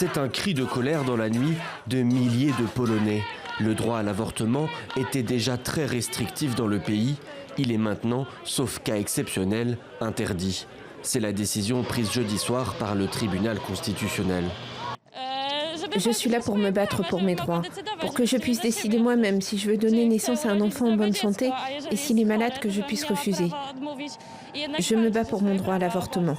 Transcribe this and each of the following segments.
C'est un cri de colère dans la nuit de milliers de Polonais. Le droit à l'avortement était déjà très restrictif dans le pays. Il est maintenant, sauf cas exceptionnel, interdit. C'est la décision prise jeudi soir par le tribunal constitutionnel. Je suis là pour me battre pour mes droits, pour que je puisse décider moi-même si je veux donner naissance à un enfant en bonne santé et s'il est malade que je puisse refuser. Je me bats pour mon droit à l'avortement.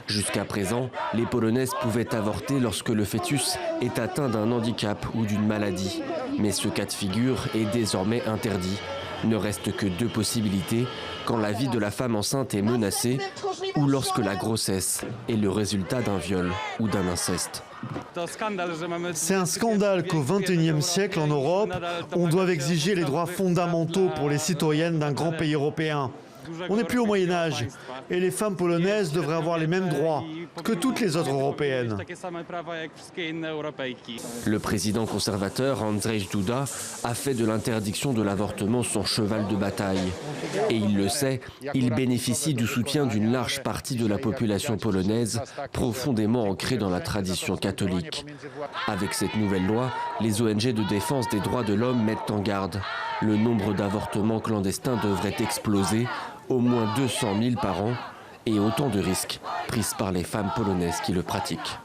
Jusqu'à présent, les Polonaises pouvaient avorter lorsque le fœtus est atteint d'un handicap ou d'une maladie. Mais ce cas de figure est désormais interdit. Ne reste que deux possibilités, quand la vie de la femme enceinte est menacée ou lorsque la grossesse est le résultat d'un viol ou d'un inceste. C'est un scandale qu'au XXIe siècle en Europe, on doive exiger les droits fondamentaux pour les citoyennes d'un grand pays européen. On n'est plus au Moyen-Âge et les femmes polonaises devraient avoir les mêmes droits que toutes les autres européennes. Le président conservateur Andrzej Duda a fait de l'interdiction de l'avortement son cheval de bataille. Et il le sait, il bénéficie du soutien d'une large partie de la population polonaise, profondément ancrée dans la tradition catholique. Avec cette nouvelle loi, les ONG de défense des droits de l'homme mettent en garde. Le nombre d'avortements clandestins devrait exploser, au moins 200 000 par an, et autant de risques pris par les femmes polonaises qui le pratiquent.